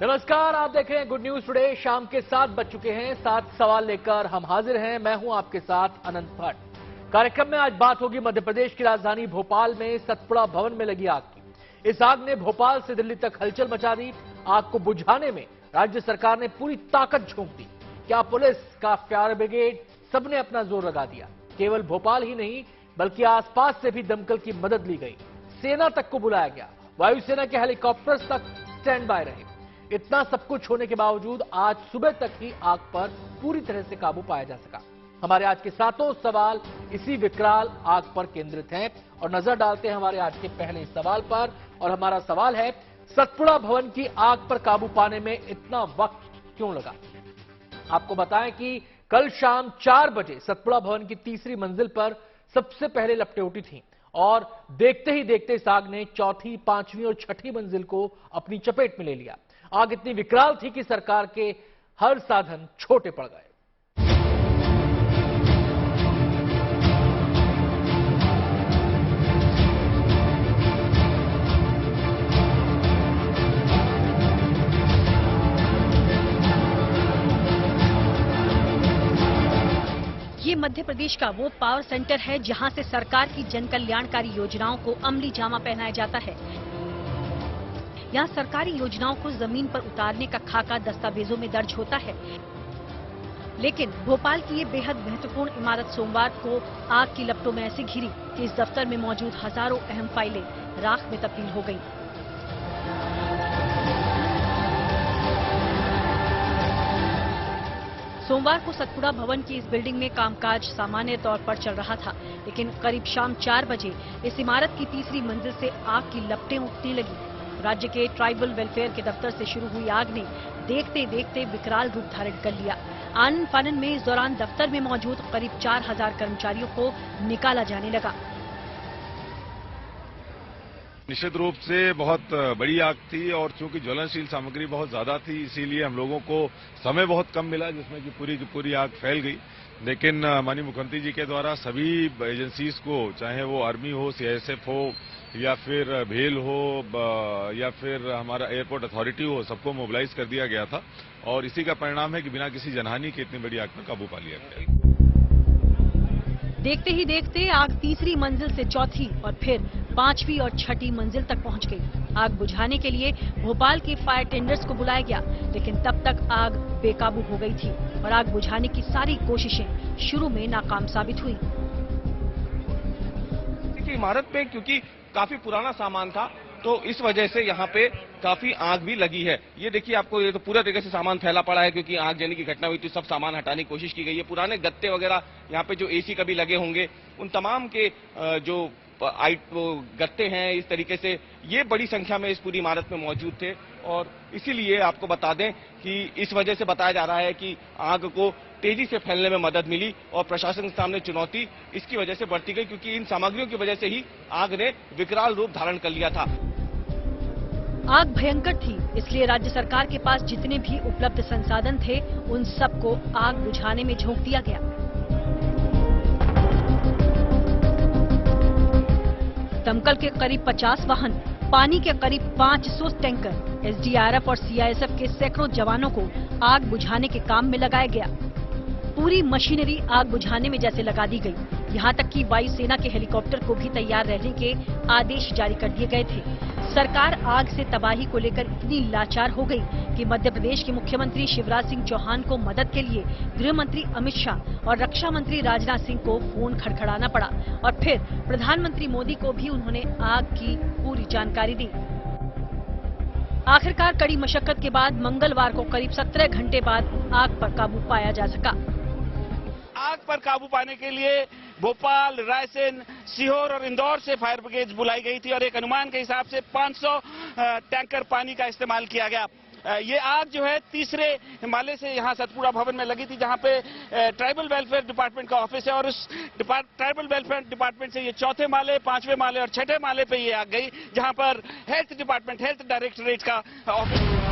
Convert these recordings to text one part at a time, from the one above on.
नमस्कार, आप देख रहे हैं गुड न्यूज टुडे। शाम के 7 बज चुके हैं। 7 सवाल लेकर हम हाजिर हैं। मैं हूं आपके साथ अनंत भट्ट। कार्यक्रम में आज बात होगी मध्य प्रदेश की राजधानी भोपाल में सतपुड़ा भवन में लगी आग की। इस आग ने भोपाल से दिल्ली तक हलचल मचा दी। आग को बुझाने में राज्य सरकार ने पूरी ताकत झोंक दी। क्या पुलिस का फायर ब्रिगेड सबने अपना जोर लगा दिया। केवल भोपाल ही नहीं बल्कि आसपास से भी दमकल की मदद ली गई। सेना तक को बुलाया गया। वायुसेना के हेलीकॉप्टर्स तक स्टैंड बाय रहे। इतना सब कुछ होने के बावजूद आज सुबह तक ही आग पर पूरी तरह से काबू पाया जा सका। हमारे आज के सातों सवाल इसी विकराल आग पर केंद्रित हैं और नजर डालते हैं हमारे आज के पहले सवाल पर। और हमारा सवाल है, सतपुड़ा भवन की आग पर काबू पाने में इतना वक्त क्यों लगा। आपको बताएं कि कल शाम 4 बजे सतपुड़ा भवन की तीसरी मंजिल पर सबसे पहले लपटें उठी थीं और देखते ही देखते इस आग ने चौथी, पांचवी और छठी मंजिल को अपनी चपेट में ले लिया। आग इतनी विकराल थी कि सरकार के हर साधन छोटे पड़ गए। ये मध्य प्रदेश का वो पावर सेंटर है जहां से सरकार की जन कल्याणकारी योजनाओं को अमली जामा पहनाया जाता है। यहाँ सरकारी योजनाओं को जमीन पर उतारने का खाका दस्तावेजों में दर्ज होता है। लेकिन भोपाल की ये बेहद महत्वपूर्ण इमारत सोमवार को आग की लपटों में ऐसी घिरी कि इस दफ्तर में मौजूद हजारों अहम फाइलें राख में तब्दील हो गईं। सोमवार को सतपुड़ा भवन की इस बिल्डिंग में कामकाज सामान्य तौर पर चल रहा था, लेकिन करीब शाम 4 बजे इस इमारत की तीसरी मंजिल से आग की लपटें उठने लगी। राज्य के ट्राइबल वेलफेयर के दफ्तर से शुरू हुई आग ने देखते देखते विकराल रूप धारण कर लिया। आनन फानन में इस दौरान दफ्तर में मौजूद करीब 4000 कर्मचारियों को निकाला जाने लगा। निश्चित रूप से बहुत बड़ी आग थी और चूंकि ज्वलनशील सामग्री बहुत ज्यादा थी, इसीलिए हम लोगों को समय बहुत कम मिला जिसमें कि पूरी आग फैल गई। लेकिन माननीय मुख्यमंत्री जी के द्वारा सभी एजेंसीज को, चाहे वो आर्मी हो, सीआईएसएफ हो या फिर भेल हो या फिर हमारा एयरपोर्ट अथॉरिटी हो, सबको मोबिलाइज कर दिया गया था और इसी का परिणाम है कि बिना किसी जनहानि के इतनी बड़ी आग पर काबू पा लिया गया। देखते ही देखते आग तीसरी मंजिल से चौथी और फिर पांचवी और छठी मंजिल तक पहुंच गई। आग बुझाने के लिए भोपाल के फायर टेंडर्स को बुलाया गया, लेकिन तब तक आग बेकाबू हो गई थी और आग बुझाने की सारी कोशिशें शुरू में नाकाम साबित हुई। इमारत पे क्योंकि काफी पुराना सामान था तो इस वजह से यहाँ पे काफी आग भी लगी है। ये देखिए, आपको ये तो पूरा तरीके से सामान फैला पड़ा है क्योंकि आग जलने की घटना हुई थी। सब सामान हटाने की कोशिश की गई है। पुराने गत्ते वगैरह यहाँ पे जो एसी कभी लगे होंगे उन तमाम के जो गत्ते हैं, इस तरीके से ये बड़ी संख्या में इस पूरी इमारत में मौजूद थे और इसीलिए आपको बता दें कि इस वजह से बताया जा रहा है कि आग को तेजी से फैलने में मदद मिली और प्रशासन के सामने चुनौती इसकी वजह से बढ़ती गई क्योंकि इन सामग्रियों की वजह से ही आग ने विकराल रूप धारण कर लिया था। आग भयंकर थी, इसलिए राज्य सरकार के पास जितने भी उपलब्ध संसाधन थे उन सबको आग बुझाने में झोंक दिया गया। दमकल के करीब 50 वाहन, पानी के करीब 500 टैंकर, एसडीआरएफ और सीआईएसएफ के सैकड़ों जवानों को आग बुझाने के काम में लगाया गया। पूरी मशीनरी आग बुझाने में जैसे लगा दी गई। यहाँ तक कि वायुसेना के हेलीकॉप्टर को भी तैयार रहने के आदेश जारी कर दिए गए थे। सरकार आग से तबाही को लेकर इतनी लाचार हो गई कि मध्य प्रदेश के मुख्यमंत्री शिवराज सिंह चौहान को मदद के लिए गृह मंत्री अमित शाह और रक्षा मंत्री राजनाथ सिंह को फोन खड़खड़ाना पड़ा और फिर प्रधानमंत्री मोदी को भी उन्होंने आग की पूरी जानकारी दी। आखिरकार कड़ी मशक्कत के बाद मंगलवार को करीब 17 घंटे बाद आग पर काबू पाया जा सका। आग पर काबू पाने के लिए भोपाल, रायसेन, सीहोर और इंदौर से फायर ब्रिगेड बुलाई गई थी और एक अनुमान के हिसाब से 500 टैंकर पानी का इस्तेमाल किया गया। ये आग जो है तीसरे माले से यहाँ सतपुड़ा भवन में लगी थी जहाँ पे ट्राइबल वेलफेयर डिपार्टमेंट का ऑफिस है और उस ट्राइबल वेलफेयर डिपार्टमेंट से ये चौथे माले, पांचवें माले और छठे माले पे ये आग गई जहाँ पर हेल्थ डिपार्टमेंट, हेल्थ डायरेक्टरेट का ऑफिस।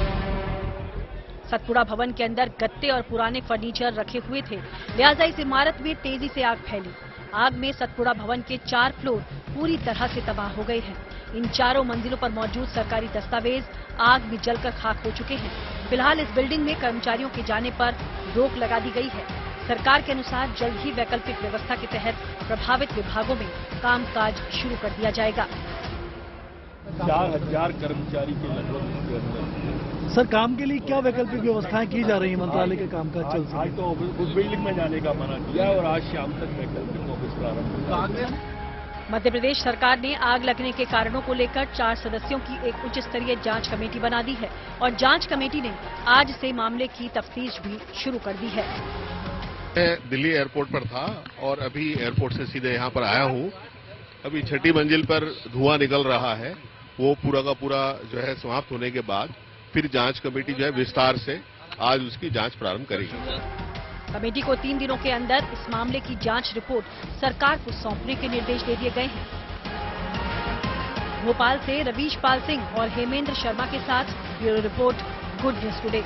सतपुड़ा भवन के अंदर गत्ते और पुराने फर्नीचर रखे हुए थे, लिहाजा इस इमारत में तेजी से आग फैली। आग में सतपुड़ा भवन के 4 फ्लोर पूरी तरह से तबाह हो गए हैं। इन चारों मंजिलों पर मौजूद सरकारी दस्तावेज आग में जलकर खाक हो चुके हैं। फिलहाल इस बिल्डिंग में कर्मचारियों के जाने पर रोक लगा दी गई है। सरकार के अनुसार जल्द ही वैकल्पिक व्यवस्था के तहत प्रभावित विभागों में कामकाज शुरू कर दिया जाएगा। 4000 कर्मचारी के लगभग इसके अंदर। सर, काम के लिए क्या वैकल्पिक व्यवस्थाएं की जा रही है? मंत्रालय के कामकाज चल सके? आज तो उस बिल्डिंग में जाने का मना किया और आज शाम तक वैकल्पिक ऑफिस प्रारंभ होगा। मध्य प्रदेश सरकार ने आग लगने के कारणों को लेकर 4 सदस्यों की एक उच्च स्तरीय जांच कमेटी बना दी है और जांच कमेटी ने आज से मामले की तफ्तीश भी शुरू कर दी है। मैं दिल्ली एयरपोर्ट पर था और अभी एयरपोर्ट से सीधे यहाँ पर आया हूँ। अभी 6ठी मंजिल पर धुआं निकल रहा है, वो पूरा का पूरा जो है समाप्त होने के बाद फिर जांच कमेटी जो है विस्तार से आज उसकी जांच प्रारंभ करेगी। कमेटी को 3 दिनों के अंदर इस मामले की जांच रिपोर्ट सरकार को सौंपने के निर्देश दे दिए गए हैं। भोपाल से रवीश पाल सिंह और हेमेंद्र शर्मा के साथ bureau report, good news today.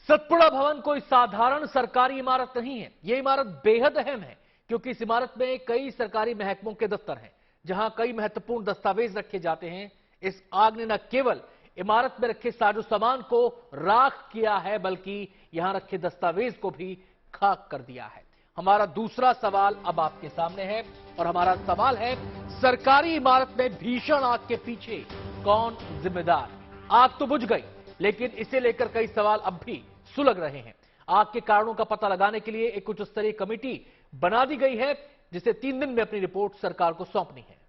Satpura भवन कोई साधारण सरकारी इमारत नहीं है। यह इमारत बेहद अहम है क्योंकि इस इमारत में कई सरकारी महकमों के दफ्तर हैं, जहां कई महत्वपूर्ण दस्तावेज रखे जाते हैं। इस आग ने न केवल इमारत में रखे साजो सामान को राख किया है, बल्कि यहां रखे दस्तावेज को भी खाक कर दिया है। हमारा दूसरा सवाल अब आपके सामने है और हमारा सवाल है, सरकारी इमारत में भीषण आग के पीछे कौन जिम्मेदार? आग तो बुझ गई, लेकिन इसे लेकर कई सवाल अब भी सुलग रहे हैं। आग के कारणों का पता लगाने के लिए एक उच्च स्तरीय कमेटी बना दी गई है, जिसे 3 दिन में अपनी रिपोर्ट सरकार को सौंपनी है।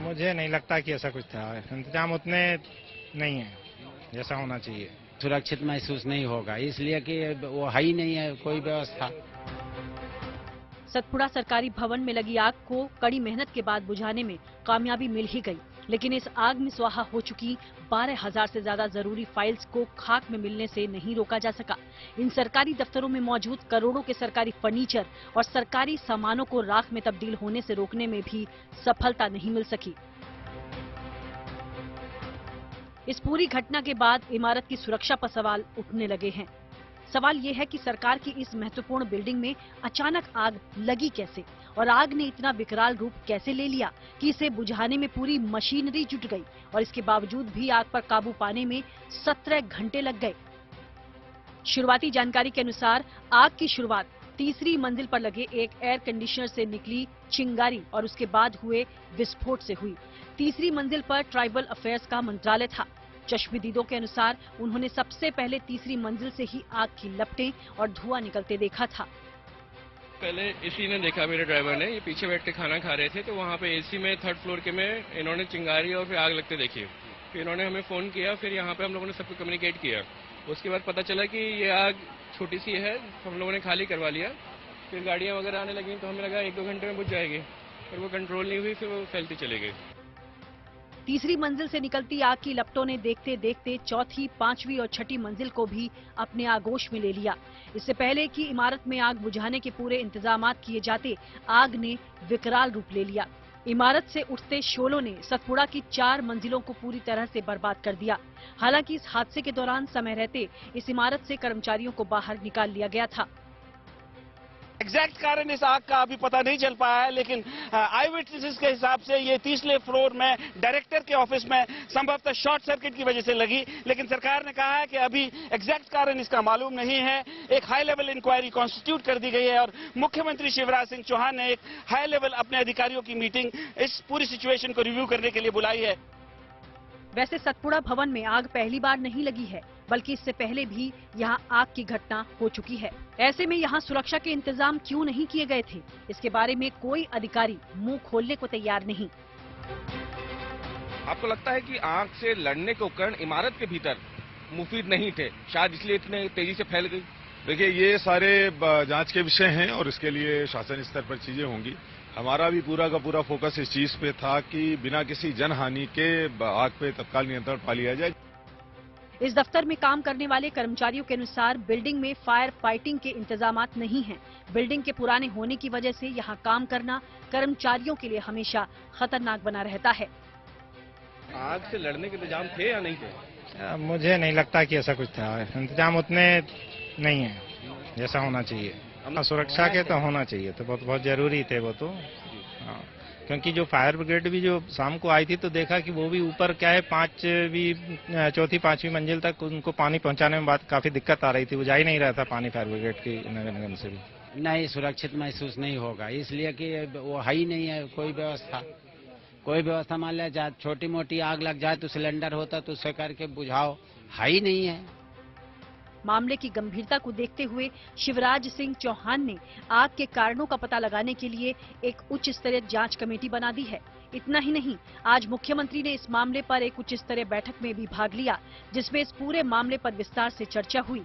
मुझे नहीं लगता कि ऐसा कुछ था। इंतजाम उतने नहीं है जैसा होना चाहिए। सुरक्षित महसूस नहीं होगा, इसलिए कि वो है ही नहीं है कोई व्यवस्था। सतपुड़ा सरकारी भवन में लगी आग को कड़ी मेहनत के बाद बुझाने में कामयाबी मिल ही गई, लेकिन इस आग में स्वाहा हो चुकी 12,000 से ज्यादा जरूरी फाइल्स को खाक में मिलने से नहीं रोका जा सका। इन सरकारी दफ्तरों में मौजूद करोड़ों के सरकारी फर्नीचर और सरकारी सामानों को राख में तब्दील होने से रोकने में भी सफलता नहीं मिल सकी। इस पूरी घटना के बाद इमारत की सुरक्षा पर सवाल उठने लगे हैं। सवाल ये है कि सरकार की इस महत्वपूर्ण बिल्डिंग में अचानक आग लगी कैसे और आग ने इतना विकराल रूप कैसे ले लिया कि इसे बुझाने में पूरी मशीनरी जुट गई और इसके बावजूद भी आग पर काबू पाने में 17 घंटे लग गए। शुरुआती जानकारी के अनुसार आग की शुरुआत 3री मंजिल पर लगे एक एयर कंडीशनर से निकली चिंगारी और उसके बाद हुए विस्फोट से हुई। 3री मंजिल पर ट्राइबल अफेयर्स का मंत्रालय था। चश्मदीदों के अनुसार उन्होंने सबसे पहले 3री मंजिल से ही आग की लपटें और धुआं निकलते देखा था। पहले इसी ने देखा, मेरे ड्राइवर ने, ये पीछे बैठ के खाना खा रहे थे तो वहाँ पे एसी में 3rd फ्लोर के में इन्होंने चिंगारी और फिर आग लगते देखी। फिर इन्होंने हमें फोन किया, फिर यहाँ पे हम लोगों ने सबको कम्युनिकेट किया। उसके बाद पता चला कि ये आग छोटी सी है, हम लोगों ने खाली करवा लिया। फिर गाड़ियाँ वगैरह आने लगी तो हमें लगा 1-2 घंटे में बुझ जाएगी, फिर वो कंट्रोल नहीं हुई, फिर वो फैलती चली गई। 3री मंजिल से निकलती आग की लपटों ने देखते देखते 4थी, 5वीं और 6ठी मंजिल को भी अपने आगोश में ले लिया। इससे पहले कि इमारत में आग बुझाने के पूरे इंतजामात किए जाते, आग ने विकराल रूप ले लिया। इमारत से उठते शोलों ने सतपुड़ा की 4 मंजिलों को पूरी तरह से बर्बाद कर दिया। हालांकि इस हादसे के दौरान समय रहते इस इमारत से कर्मचारियों को बाहर निकाल लिया गया था। एग्जैक्ट कारण इस आग का अभी पता नहीं चल पाया है, लेकिन आई विटनेसेस के हिसाब से ये 30वें फ्लोर में डायरेक्टर के ऑफिस में संभवतः शॉर्ट सर्किट की वजह से लगी, लेकिन सरकार ने कहा है कि अभी एग्जैक्ट कारण इसका मालूम नहीं है। एक हाई लेवल इंक्वायरी कॉन्स्टिट्यूट कर दी गई है और मुख्यमंत्री शिवराज सिंह चौहान ने एक हाई लेवल अपने अधिकारियों की मीटिंग इस पूरी सिचुएशन को रिव्यू करने के लिए बुलाई है। वैसे सतपुड़ा भवन में आग पहली बार नहीं लगी है, बल्कि इससे पहले भी यहाँ आग की घटना हो चुकी है। ऐसे में यहाँ सुरक्षा के इंतजाम क्यों नहीं किए गए थे, इसके बारे में कोई अधिकारी मुंह खोलने को तैयार नहीं। आपको लगता है कि आग से लड़ने के उपकरण इमारत के भीतर मुफीद नहीं थे, शायद इसलिए इतने तेजी से फैल गई? देखिए, ये सारे जांच के विषय हैं और इसके लिए शासन स्तर पर चीजें होंगी। हमारा भी पूरा का पूरा फोकस इस चीज पे था कि बिना किसी जनहानि के आग पे तत्काल नियंत्रण पा लिया जाए। इस दफ्तर में काम करने वाले कर्मचारियों के अनुसार बिल्डिंग में फायर फाइटिंग के इंतजामात नहीं हैं। बिल्डिंग के पुराने होने की वजह से यहाँ काम करना कर्मचारियों के लिए हमेशा खतरनाक बना रहता है। आग से लड़ने के इंतजाम थे या नहीं थे? मुझे नहीं लगता कि ऐसा कुछ था। इंतजाम उतने नहीं है जैसा होना चाहिए। सुरक्षा के तो होना चाहिए, तो बहुत बहुत जरूरी थे वो तो। हाँ, क्योंकि जो फायर ब्रिगेड भी जो शाम को आई थी तो देखा कि वो भी ऊपर क्या है चौथी पांचवी मंजिल तक उनको पानी पहुंचाने में काफी दिक्कत आ रही थी, वो जा ही नहीं रहा था पानी फायर ब्रिगेड की नगर निगम से भी। नहीं, सुरक्षित महसूस नहीं होगा, इसलिए कि वो है ही नहीं है कोई व्यवस्था। मान लिया छोटी मोटी आग लग जाए तो सिलेंडर होता तो उससे करके बुझाओ, है ही नहीं है। मामले की गंभीरता को देखते हुए शिवराज सिंह चौहान ने आग के कारणों का पता लगाने के लिए एक उच्च स्तरीय जांच कमेटी बना दी है। इतना ही नहीं, आज मुख्यमंत्री ने इस मामले पर एक उच्च स्तरीय बैठक में भी भाग लिया, जिसमें इस पूरे मामले पर विस्तार से चर्चा हुई।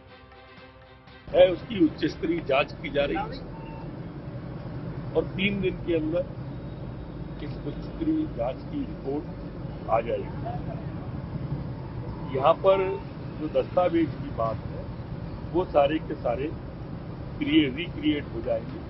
उसकी उच्च स्तरीय जांच की जा रही है और 3 दिन के अंदर इस उच्च स्तरीय जांच की रिपोर्ट आ जाएगी। यहाँ पर जो दस्तावेज की बात है वो सारे के सारे रिक्रिएट हो जाएंगे।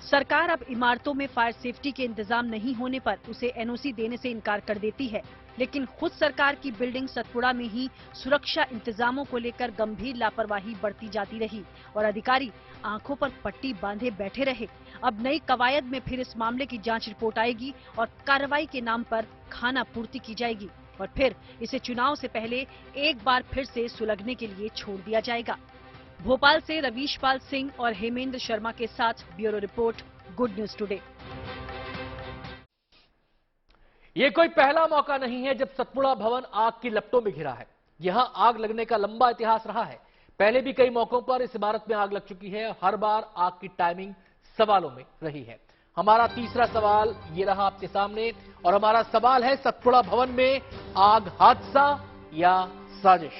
सरकार अब इमारतों में फायर सेफ्टी के इंतजाम नहीं होने पर उसे एनओसी देने से इनकार कर देती है, लेकिन खुद सरकार की बिल्डिंग सतपुड़ा में ही सुरक्षा इंतजामों को लेकर गंभीर लापरवाही बढ़ती जाती रही और अधिकारी आंखों पर पट्टी बांधे बैठे रहे। अब नई कवायद में फिर इस मामले की जांच रिपोर्ट आएगी और कार्रवाई के नाम पर खाना पूर्ति की जाएगी और फिर इसे चुनाव से पहले एक बार फिर से सुलगने के लिए छोड़ दिया जाएगा। भोपाल से रवीश पाल सिंह और हेमेंद्र शर्मा के साथ bureau report, good news today. ये कोई पहला मौका नहीं है जब सतपुड़ा भवन आग की लपटों में घिरा है। यहां आग लगने का लंबा इतिहास रहा है। पहले भी कई मौकों पर इस इमारत में आग लग चुकी है। हर बार आग की टाइमिंग सवालों में रही है। हमारा तीसरा सवाल ये रहा आपके सामने और हमारा सवाल है, सतपुड़ा भवन में आग हादसा या साजिश?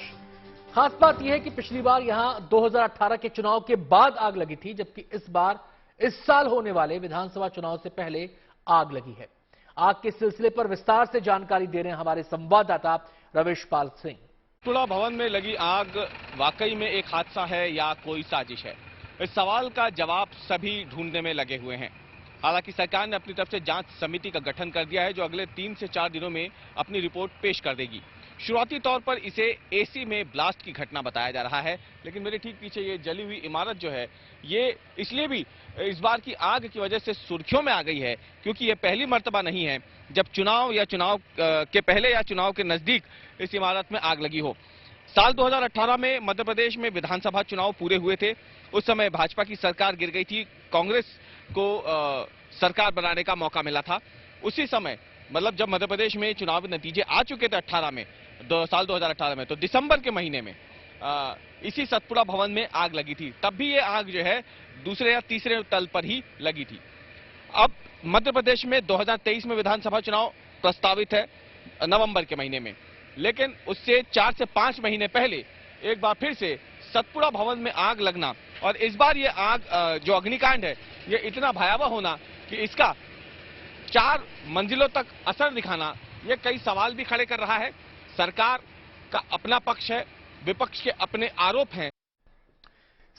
खास बात यह है कि पिछली बार यहां 2018 के चुनाव के बाद आग लगी थी, जबकि इस बार इस साल होने वाले विधानसभा चुनाव से पहले आग लगी है। आग के सिलसिले पर विस्तार से जानकारी दे रहे हैं हमारे संवाददाता रवीश पाल सिंह। सतपुड़ा भवन में लगी आग वाकई में एक हादसा है या कोई साजिश है? इस सवाल का जवाब सभी ढूंढने में लगे हुए हैं। हालांकि सरकार ने अपनी तरफ से जांच समिति का गठन कर दिया है, जो अगले 3 से 4 दिनों में अपनी रिपोर्ट पेश कर देगी। शुरुआती तौर पर इसे एसी में ब्लास्ट की घटना बताया जा रहा है, लेकिन मेरे ठीक पीछे ये जली हुई इमारत जो है, ये इसलिए भी इस बार की आग की वजह से सुर्खियों में आ गई है क्योंकि ये पहली मर्तबा नहीं है जब चुनाव या चुनाव के पहले या चुनाव के नजदीक इस इमारत में आग लगी हो। साल 2018 में मध्य प्रदेश में विधानसभा चुनाव पूरे हुए थे। उस समय भाजपा की सरकार गिर गई थी, कांग्रेस को सरकार बनाने का मौका मिला था। उसी समय मतलब जब मध्य प्रदेश में चुनावी नतीजे आ चुके थे साल 2018 में, तो दिसंबर के महीने में इसी सतपुड़ा भवन में आग लगी थी। तब भी ये आग जो है दूसरे या तीसरे तल पर ही लगी थी। अब मध्य प्रदेश में 2023 में विधानसभा चुनाव प्रस्तावित है नवंबर के महीने में, लेकिन उससे 4 से 5 महीने पहले एक बार फिर से सतपुड़ा भवन में आग लगना और इस बार ये आग जो अग्निकांड है ये इतना भयावह होना कि इसका 4 मंजिलों तक असर दिखाना, ये कई सवाल भी खड़े कर रहा है। सरकार का अपना पक्ष है, विपक्ष के अपने आरोप हैं।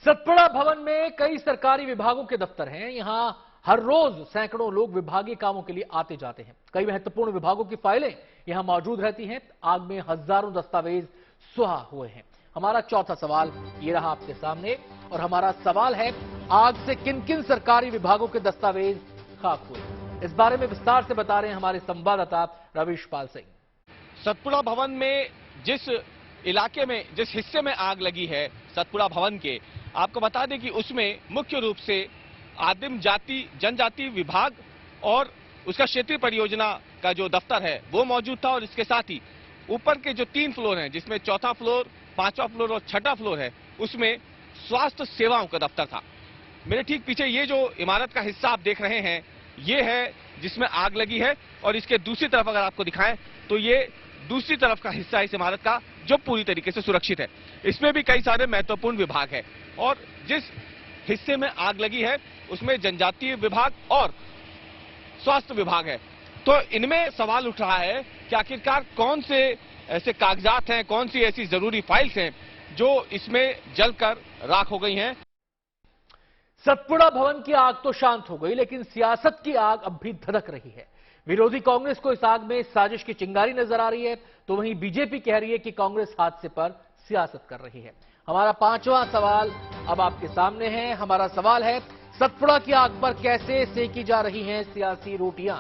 सतपुड़ा भवन में कई सरकारी विभागों के दफ्तर हैं। यहां हर रोज सैकड़ों लोग विभागीय कामों के लिए आते जाते हैं। कई महत्वपूर्ण विभागों की फाइलें यहां मौजूद रहती हैं। आग में हजारों दस्तावेज सुहा हुए हैं। हमारा चौथा सवाल ये रहा आपके सामने और हमारा सवाल है, आग से किन किन सरकारी विभागों के दस्तावेज खाक हुए? इस बारे में विस्तार से बता रहे हैं हमारे संवाददाता रवीश पाल सिंह। सतपुड़ा भवन में जिस इलाके में, जिस हिस्से में आग लगी है सतपुड़ा भवन के, आपको बता दें कि उसमें मुख्य रूप से आदिम जाति जनजाति विभाग और उसका क्षेत्रीय परियोजना का जो दफ्तर है वो मौजूद था और इसके साथ ही ऊपर के जो 3 फ्लोर हैं, जिसमें चौथा फ्लोर, 5वां फ्लोर और 6ठा फ्लोर है, उसमें स्वास्थ्य सेवाओं का दफ्तर था। मेरे ठीक पीछे ये जो इमारत का हिस्सा आप देख रहे हैं, ये है जिसमें आग लगी है और इसके दूसरी तरफ अगर आपको दिखाएं तो ये दूसरी तरफ का हिस्सा है इस इमारत का जो पूरी तरीके से सुरक्षित है। इसमें भी कई सारे महत्वपूर्ण विभाग है और जिस हिस्से में आग लगी है उसमें जनजातीय विभाग और स्वास्थ्य विभाग है। तो इनमें सवाल उठ रहा है कि आखिरकार कौन से ऐसे कागजात हैं, कौन सी ऐसी जरूरी फाइल्स हैं जो इसमें जलकर राख हो गई हैं। सतपुड़ा भवन की आग तो शांत हो गई, लेकिन सियासत की आग अब भी धधक रही है। विरोधी कांग्रेस को इस आग में साजिश की चिंगारी नजर आ रही है, तो वहीं बीजेपी कह रही है कि कांग्रेस हादसे पर सियासत कर रही है। हमारा 5वां सवाल अब आपके सामने है। हमारा सवाल है, सतपुड़ा की आग पर कैसे सेकी जा रही हैं सियासी रोटियां?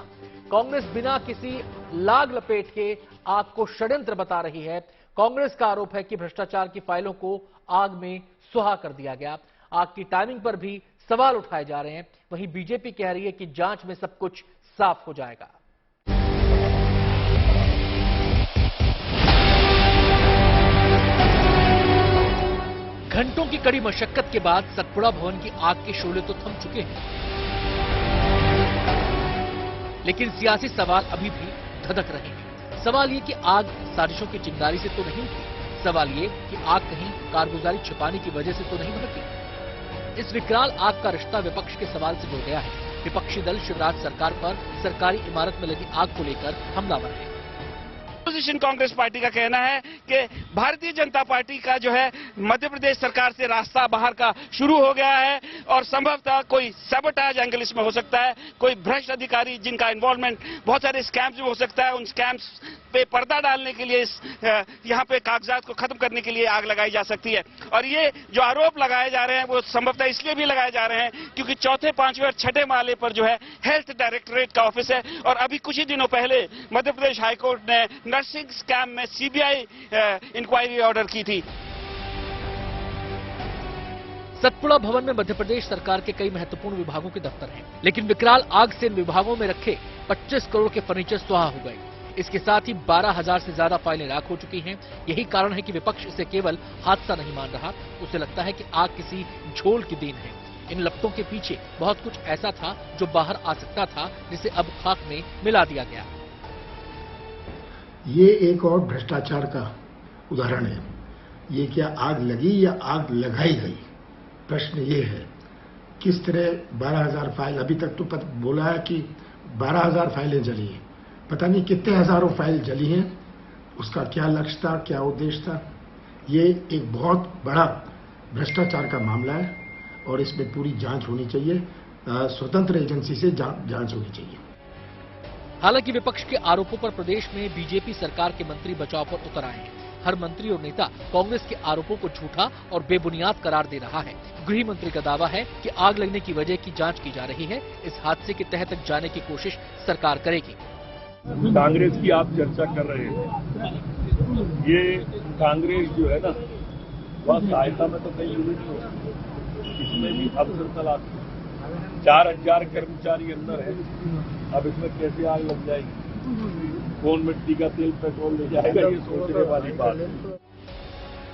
कांग्रेस बिना किसी लाग लपेट के आग को षड्यंत्र बता रही है। कांग्रेस का आरोप है कि भ्रष्टाचार की फाइलों को आग में सुहा कर दिया गया। आग की टाइमिंग पर भी सवाल उठाए जा रहे हैं। वहीं बीजेपी कह रही है कि जांच में सब कुछ साफ हो जाएगा। घंटों की कड़ी मशक्कत के बाद सतपुड़ा भवन की आग के शोले तो थम चुके हैं, लेकिन सियासी सवाल अभी भी धधक रहे हैं। सवाल ये कि आग साजिशों की चिंगारी से तो नहीं थी। सवाल ये कि आग कहीं कारगुजारी छिपाने की वजह से तो नहीं भड़की। इस विकराल आग का रिश्ता विपक्ष के सवाल से जुड़ गया है। विपक्षी दल शिवराज सरकार पर सरकारी इमारत में लगी आग को लेकर हमलावर है। अपोजिशन कांग्रेस पार्टी का कहना है कि भारतीय जनता पार्टी का जो है मध्य प्रदेश सरकार से रास्ता बाहर का शुरू हो गया है और संभवतः कोई सैबोटाज एंगल इसमें हो सकता है। कोई भ्रष्ट अधिकारी जिनका इन्वॉल्वमेंट बहुत सारे स्कैम्स में हो सकता है, उन स्कैम्स पे पर्दा डालने के लिए यहाँ पे कागजात को खत्म करने के लिए आग लगाई जा सकती है। और ये जो आरोप लगाए जा रहे हैं वो संभवतः इसलिए भी लगाए जा रहे हैं क्योंकि चौथे, पांचवें और छठे माले पर जो है हेल्थ डायरेक्टरेट का ऑफिस है और अभी कुछ ही दिनों पहले मध्य प्रदेश हाईकोर्ट ने नर्सिंग स्कैम में सीबीआई इंक्वायरी ऑर्डर की थी। सतपुड़ा भवन में मध्य प्रदेश सरकार के कई महत्वपूर्ण विभागों के दफ्तर हैं, लेकिन विकराल आग से इन विभागों में रखे 25 करोड़ के फर्नीचर स्वाहा हो गए। इसके साथ ही 12,000 से ज्यादा फाइलें राख हो चुकी हैं। यही कारण है कि विपक्ष इसे केवल हादसा नहीं मान रहा। उसे लगता है कि आग किसी झोल की देन है। इन लपटों के पीछे बहुत कुछ ऐसा था जो बाहर आ सकता था, जिसे अब खाक में मिला दिया गया। ये एक और भ्रष्टाचार का उदाहरण है। ये क्या आग लगी या आग लगाई गई? प्रश्न ये है किस तरह 12,000 फाइल, अभी तक तो बोला है कि 12,000 फाइलें जली हैं, पता नहीं कितने हजारों फाइल जली हैं। उसका क्या लक्ष्य था, क्या उद्देश्य था? ये एक बहुत बड़ा भ्रष्टाचार का मामला है और इसमें पूरी जांच होनी चाहिए। स्वतंत्र एजेंसी से जांच होनी चाहिए। हालांकि विपक्ष के आरोपों पर प्रदेश में बीजेपी सरकार के मंत्री बचाव पर उतर आए हैं। हर मंत्री और नेता कांग्रेस के आरोपों को झूठा और बेबुनियाद करार दे रहा है। गृह मंत्री का दावा है कि आग लगने की वजह की जांच की जा रही है। इस हादसे के तह तक जाने की कोशिश सरकार करेगी। कांग्रेस की आप चर्चा कर रहे हैं, ये कांग्रेस जो है ना वह सहायता में तो कहीं यूनिट हो, इसमें भी अफसर तलाश 4,000 कर्मचारी अंदर है। अब इसमें कैसे आग लग जाएगी? कौन मिट्टी का तेल पेट्रोल ले जाएगा? ये सोचने वाली बात है।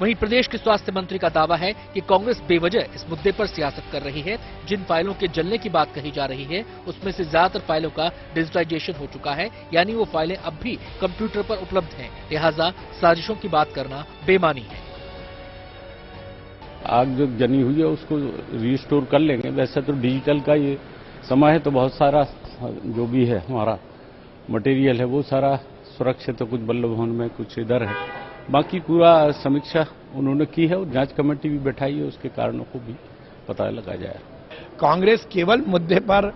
वहीं प्रदेश के स्वास्थ्य मंत्री का दावा है कि कांग्रेस बेवजह इस मुद्दे पर सियासत कर रही है। जिन फाइलों के जलने की बात कही जा रही है उसमें से ज्यादातर फाइलों का डिजिटाइजेशन हो चुका है, यानी वो फाइलें अब भी कंप्यूटर पर उपलब्ध हैं। लिहाजा साजिशों की बात करना बेमानी है। आग जो जनी हुई है उसको रिस्टोर कर लेंगे। वैसे तो डिजिटल का ये समय है तो बहुत सारा जो भी है हमारा मटेरियल है वो सारा सुरक्षित है। कुछ वल्लभ भवन में, कुछ इधर है। बाकी पूरा समीक्षा उन्होंने की है और जांच कमेटी भी बैठाई है, उसके कारणों को भी पता लगा जाए। कांग्रेस केवल मुद्दे पर,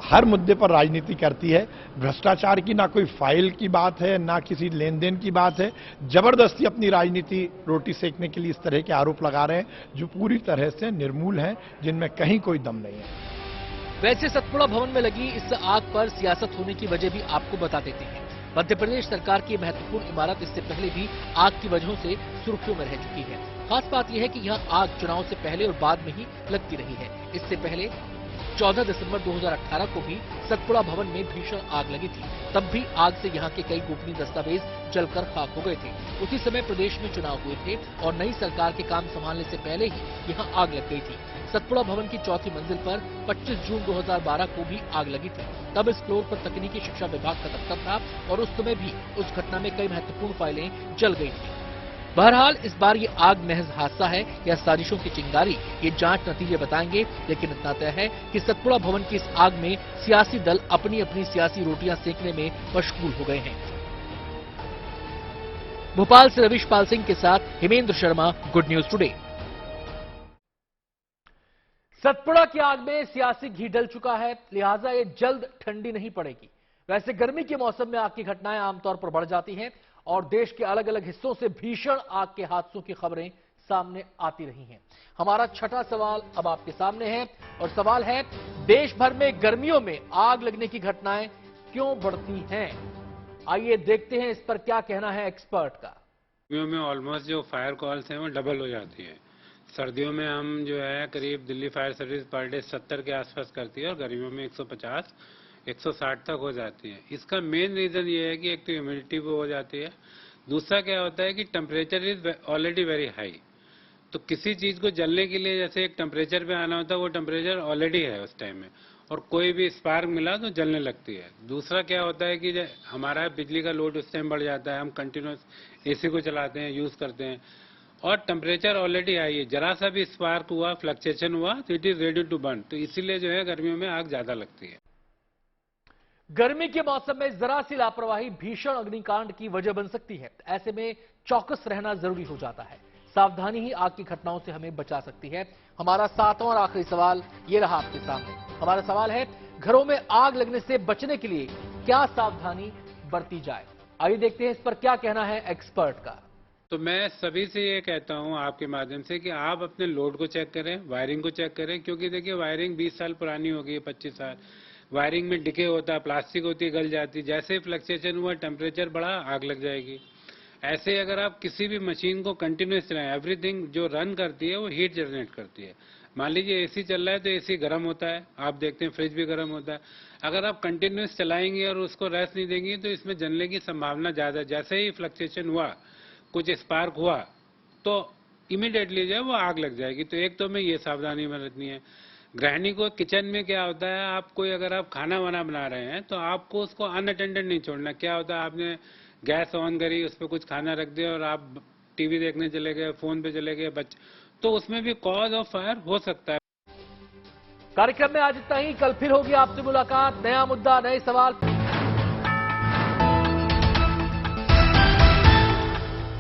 हर मुद्दे पर राजनीति करती है। भ्रष्टाचार की ना कोई फाइल की बात है, ना किसी लेन देन की बात है। जबरदस्ती अपनी राजनीति रोटी सेकने के लिए इस तरह के आरोप लगा रहे हैं जो पूरी तरह से निर्मूल हैं, जिनमें कहीं कोई दम नहीं है। वैसे सतपुड़ा भवन में लगी इस आग पर सियासत होने की वजह भी आपको बता देते हैं। मध्य प्रदेश सरकार की महत्वपूर्ण इमारत इससे पहले भी आग की वजहों से सुर्खियों में रह चुकी है। खास बात यह है कि यह आग चुनाव से पहले और बाद में ही लगती रही है। इससे पहले 14 दिसंबर 2018 को भी सतपुड़ा भवन में भीषण आग लगी थी। तब भी आग से यहाँ के कई गोपनीय दस्तावेज जलकर खाक हो गए थे। उसी समय प्रदेश में चुनाव हुए थे और नई सरकार के काम संभालने से पहले ही यहाँ आग लग गई थी। सतपुड़ा भवन की चौथी मंजिल पर 25 जून 2012 को भी आग लगी थी। तब इस फ्लोर पर तकनीकी शिक्षा विभाग का दफ्तर था और उस समय भी उस घटना में कई महत्वपूर्ण फाइलें जल गई थी। बहरहाल इस बार ये आग महज हादसा है या साजिशों की चिंगारी, ये जांच नतीजे बताएंगे। लेकिन इतना तय है कि सतपुड़ा भवन की इस आग में सियासी दल अपनी अपनी सियासी रोटियां सेकने में मशगूल हो गए हैं। भोपाल से रविश पाल सिंह के साथ Himendra Sharma, good news today. Satpura की आग में सियासी घी डल चुका है, लिहाजा ये जल्द ठंडी नहीं पड़ेगी। वैसे गर्मी के मौसम में आग की घटनाएं आमतौर पर बढ़ जाती हैं और देश के अलग अलग हिस्सों से भीषण आग के हादसों की खबरें सामने आती रही हैं। हमारा छठा सवाल अब आपके सामने है और सवाल है, देश भर में गर्मियों में आग लगने की घटनाएं क्यों बढ़ती हैं? आइए देखते हैं इस पर क्या कहना है एक्सपर्ट का। गर्मियों में ऑलमोस्ट जो फायर कॉल्स हैं वो डबल हो जाती है। सर्दियों में हम जो है करीब Delhi fire service per day 70 के आसपास करती है और गर्मियों में 150 160 तक हो जाती है। इसका मेन रीजन ये है कि एक तो ह्यूमिडिटी वो हो जाती है, दूसरा क्या होता है कि temperature is already very high. तो किसी चीज को जलने के लिए जैसे एक टेम्परेचर पे आना होता है, वो टेम्परेचर ऑलरेडी है उस टाइम में, और कोई भी स्पार्क मिला तो जलने लगती है। दूसरा क्या होता है कि हमारा बिजली का लोड उस टाइम बढ़ जाता है, हम कंटिन्यूस एसी को चलाते हैं, यूज करते हैं, और टेम्परेचर ऑलरेडी हाई है। जरा सा भी स्पार्क हुआ, फ्लक्चुएशन हुआ तो it is ready to burn. तो इसीलिए जो है गर्मियों में आग ज्यादा लगती है। गर्मी के मौसम में जरा सी लापरवाही भीषण अग्निकांड की वजह बन सकती है। ऐसे में चौकस रहना जरूरी हो जाता है। सावधानी ही आग की घटनाओं से हमें बचा सकती है। हमारा सातवां और आखिरी सवाल ये रहा आपके सामने। हमारा सवाल है, घरों में आग लगने से बचने के लिए क्या सावधानी बरती जाए? आइए देखते हैं इस पर क्या कहना है एक्सपर्ट का। तो मैं सभी से ये कहता हूँ आपके माध्यम से कि आप अपने लोड को चेक करें, वायरिंग को चेक करें, क्योंकि देखिए वायरिंग 20 साल पुरानी हो गई, 25 साल। वायरिंग में डिके होता है, प्लास्टिक होती है, गल जाती है। जैसे ही फ्लक्चुएशन हुआ, टेम्परेचर बढ़ा, आग लग जाएगी। ऐसे अगर आप किसी भी मशीन को कंटिन्यूस चलाएं, एवरीथिंग जो रन करती है वो हीट जनरेट करती है। मान लीजिए एसी चल रहा है तो एसी गर्म होता है, आप देखते हैं फ्रिज भी गर्म होता है। अगर आप कंटिन्यूस चलाएंगे और उसको रेस्ट नहीं देंगे तो इसमें जलने की संभावना ज्यादा है। जैसे ही फ्लक्चुएशन हुआ, कुछ स्पार्क हुआ, तो इमीडिएटली जो है वो आग लग जाएगी। तो एक तो हमें ये सावधानी बरतनी है। गृहिणी को किचन में क्या होता है, आप कोई अगर आप खाना वाना बना रहे हैं तो आपको उसको अनअटेंडेड नहीं छोड़ना। क्या होता है, आपने गैस ऑन करी, उस पर कुछ खाना रख दिया और आप टीवी देखने चले गए, फोन पे चले गए बच्चे, तो उसमें भी कॉज ऑफ फायर हो सकता है। कार्यक्रम में आज इतना ही। कल फिर होगी आपसे मुलाकात, नया मुद्दा, नए सवाल।